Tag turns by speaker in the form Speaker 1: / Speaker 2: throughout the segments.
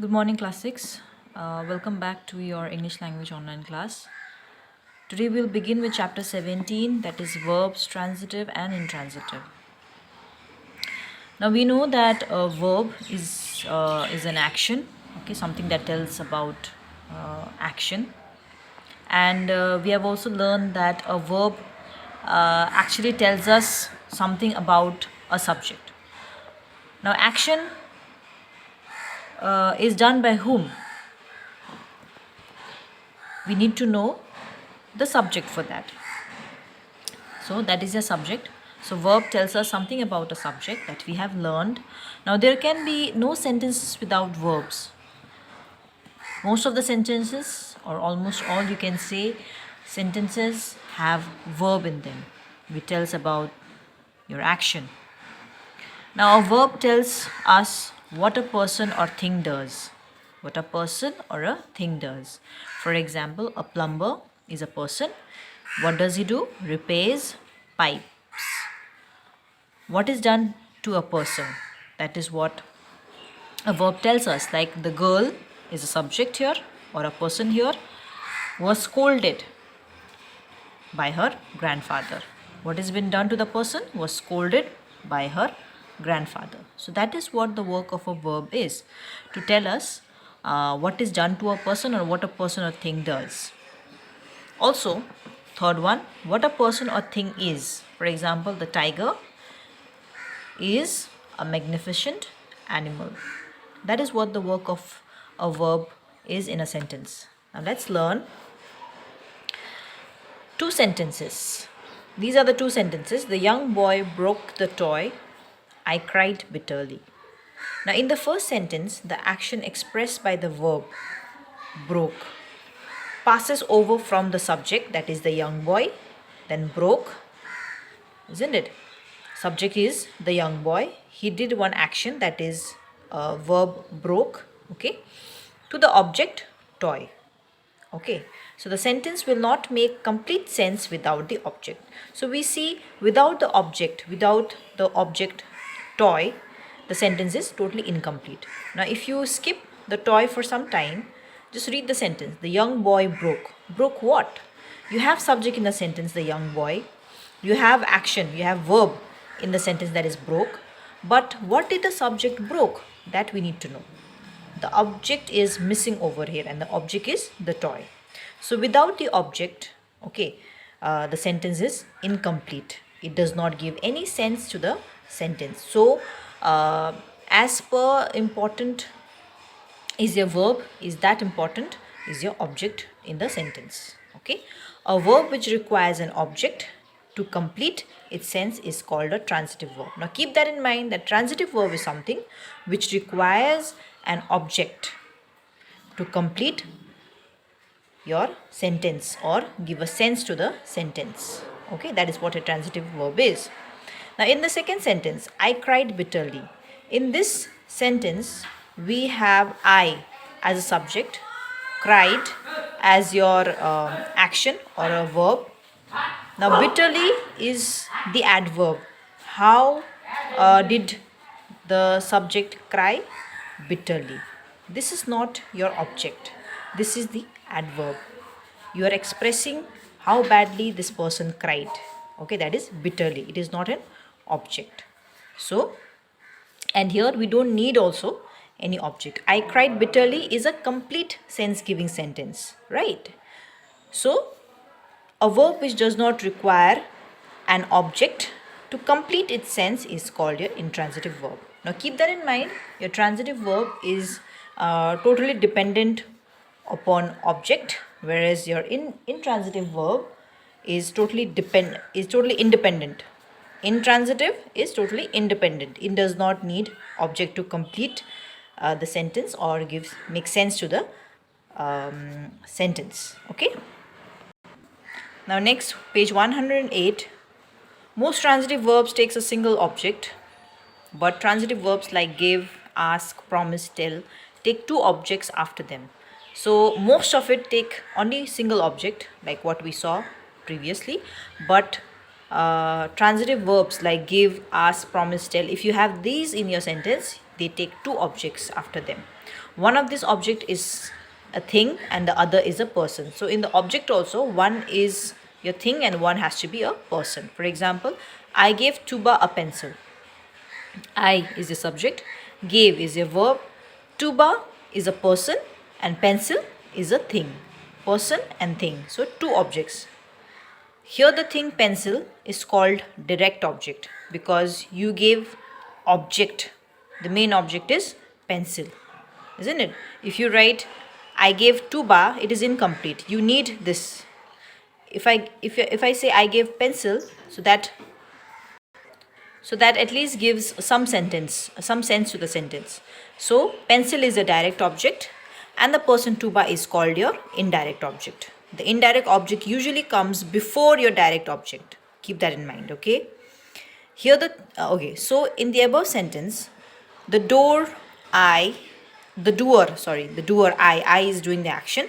Speaker 1: Good morning, class 6. Welcome back to your English language online class. Today we'll begin with chapter 17, that is verbs, transitive and intransitive. Now we know that a verb is an action, okay, something that tells about action. And we have also learned that a verb actually tells us something about a subject. Now action is done by whom? We need to know the subject for that. So that is a subject. So verb tells us something about a subject that we have learned. Now there can be no sentences without verbs. Most of the sentences, or almost all, you can say sentences have verb in them, which tells about your action. Now a verb tells us what a person or thing does. What a person or a thing does. For example, a plumber is a person. What does he do? Repairs pipes. What is done to a person? That is what a verb tells us. Like the girl is a subject here, or a person here was scolded by her grandfather. What has been done to the person? Was scolded by her grandfather. So that is what the work of a verb is, to tell us what is done to a person or what a person or thing does. Also, third one, what a person or thing is. For example, the tiger is a magnificent animal. That is what the work of a verb is in a sentence. Now let's learn two sentences. These are the two sentences. The young boy broke the toy. I cried bitterly. Now in the first sentence, the action expressed by the verb broke passes over from the subject, that is the young boy, then broke, isn't it? Subject is the young boy. He did one action, that is verb broke, okay, to the object toy. Okay, so the sentence will not make complete sense without the object. So we see without the object toy, the sentence is totally incomplete. Now if you skip the toy for some time, just read the sentence. The young boy broke. Broke what? You have subject in the sentence, the young boy. You have action, you have verb in the sentence, that is broke. But what did the subject broke? That we need to know. The object is missing over here, and the object is the toy. So without the object, okay, the sentence is incomplete. It does not give any sense to the sentence. So as per important is your verb, is that important is your object in the sentence. Okay, a verb which requires an object to complete its sense is called a transitive verb. Now keep that in mind, that transitive verb is something which requires an object to complete your sentence or give a sense to the sentence. Okay, that is what a transitive verb is. Now in the second sentence, I cried bitterly. In this sentence, we have I as a subject, cried as your action or a verb. Now bitterly is the adverb. How did the subject cry? Bitterly. This is not your object. This is the adverb. You are expressing how badly this person cried. Okay, that is bitterly. It is not an object. So, and here we don't need also any object. I cried bitterly is a complete sense giving sentence, right? So a verb which does not require an object to complete its sense is called your intransitive verb. Now keep that in mind. Your transitive verb is totally dependent upon object, whereas your intransitive verb is totally independent. Intransitive is totally independent. It does not need object to complete the sentence or make sense to the sentence. Okay. Now next, page 108. Most transitive verbs takes a single object, but transitive verbs like give, ask, promise, tell take two objects after them. So most of it take only single object, like what we saw previously, but transitive verbs like give, ask, promise, tell, if you have these in your sentence, they take two objects after them. One of this object is a thing and the other is a person. So in the object also, one is your thing and one has to be a person. For example, I gave Tuba a pencil. I is a subject, gave is a verb, Tuba is a person, and pencil is a thing. Person and thing. So two objects. Here the thing pencil is called direct object because you gave object. The main object is pencil, isn't it? If you write I gave Tuba, it is incomplete. You need this. If I say I gave pencil, so that at least gives some sense to the sentence. So pencil is a direct object and the person Tuba is called your indirect object. The indirect object usually comes before your direct object. Keep that in mind, okay? Here so in the above sentence, the doer I is doing the action.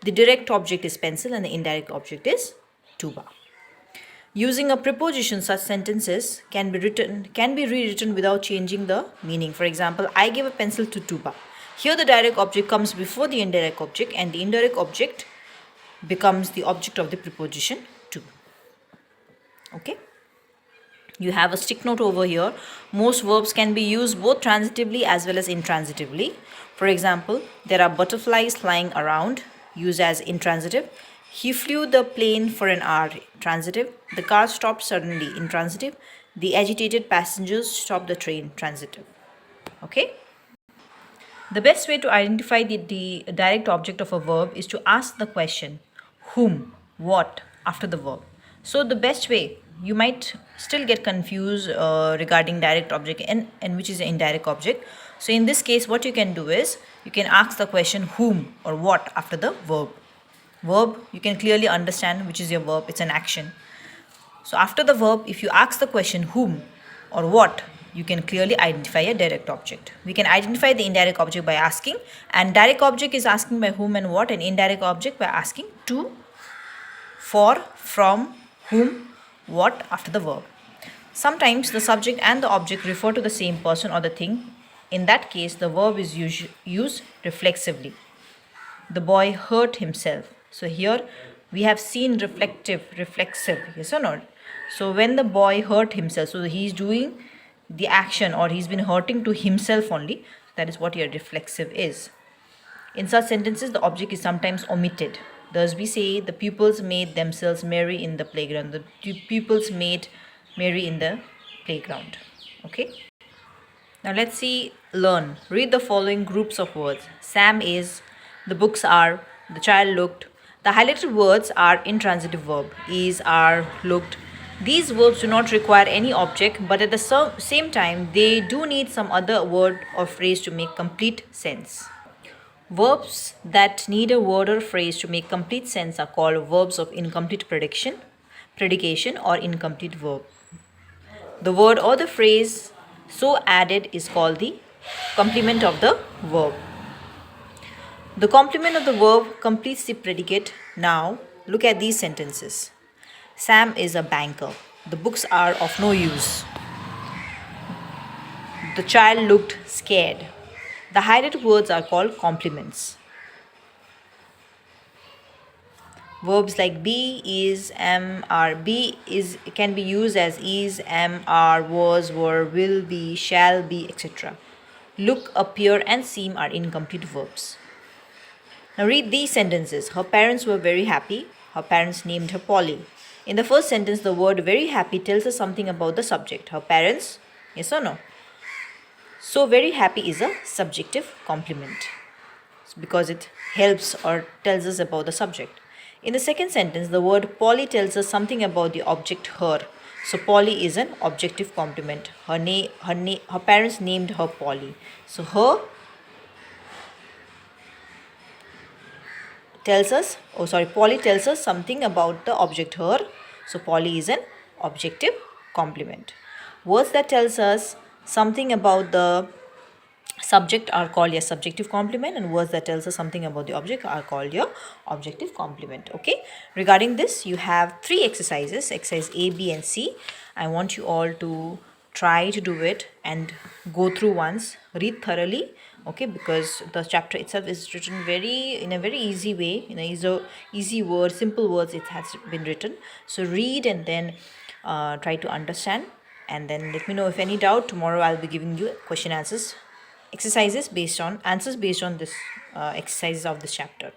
Speaker 1: The direct object is pencil and the indirect object is Tuba. Using a preposition, such sentences can be rewritten without changing the meaning. For example, I gave a pencil to Tuba. Here the direct object comes before the indirect object and the indirect object becomes the object of the preposition to. Okay? You have a stick note over here. Most verbs can be used both transitively as well as intransitively. For example, there are butterflies flying around, used as intransitive. He flew the plane for an hour, transitive. The car stopped suddenly, intransitive. The agitated passengers stopped the train, transitive. Okay? The best way to identify the direct object of a verb is to ask the question whom, what after the verb. So the best way, you might still get confused regarding direct object and which is an indirect object. So in this case, what you can do is you can ask the question whom or what after the verb. Verb, you can clearly understand which is your verb, it's an action. So after the verb, if you ask the question whom or what, you can clearly identify a direct object. We can identify the indirect object by asking, and direct object is asking by whom and what, and indirect object by asking to, for, from, whom, what after the verb. Sometimes the subject and the object refer to the same person or the thing. In that case, the verb is used reflexively. The boy hurt himself. So here we have seen reflexive, yes or not? So when the boy hurt himself, so he is doing the action or he's been hurting to himself only. That is what your reflexive is. In such sentences, the object is sometimes omitted. Thus we say the pupils made themselves merry in the playground. The pupils made merry in the playground. Okay. Now let's see, learn. Read the following groups of words. Sam is, the books are, the child looked. The highlighted words are intransitive verb. Is, are, looked. These verbs do not require any object, but at the same time, they do need some other word or phrase to make complete sense. Verbs that need a word or phrase to make complete sense are called verbs of incomplete predication or incomplete verb. The word or the phrase so added is called the complement of the verb. The complement of the verb completes the predicate. Now, look at these sentences. Sam is a banker. The books are of no use. The child looked scared. The highlighted words are called complements. Verbs like be, is, am, are. Be is can be used as is, am, are, was, were, will be, shall be, etc. Look, appear, and seem are incomplete verbs. Now read these sentences. Her parents were very happy. Her parents named her Polly. In the first sentence, the word very happy tells us something about the subject. Her parents, yes or no? So very happy is a subjective complement because it helps or tells us about the subject. In the second sentence, the word Polly tells us something about the object her. So Polly is an objective complement. Her parents named her Polly. So her Polly tells us something about the object her. So Polly is an objective complement. Words that tells us something about the subject are called your subjective complement, and words that tells us something about the object are called your objective complement. Okay. Regarding this, you have 3 exercises, exercise A, B and C. I want you all to try to do it and go through once, read thoroughly, okay, because the chapter itself is written very in a very easy way, in a easy words, simple words it has been written. So read and then try to understand, and then let me know if any doubt. Tomorrow I'll be giving you question answers exercises based on answers based on this exercises of this chapter.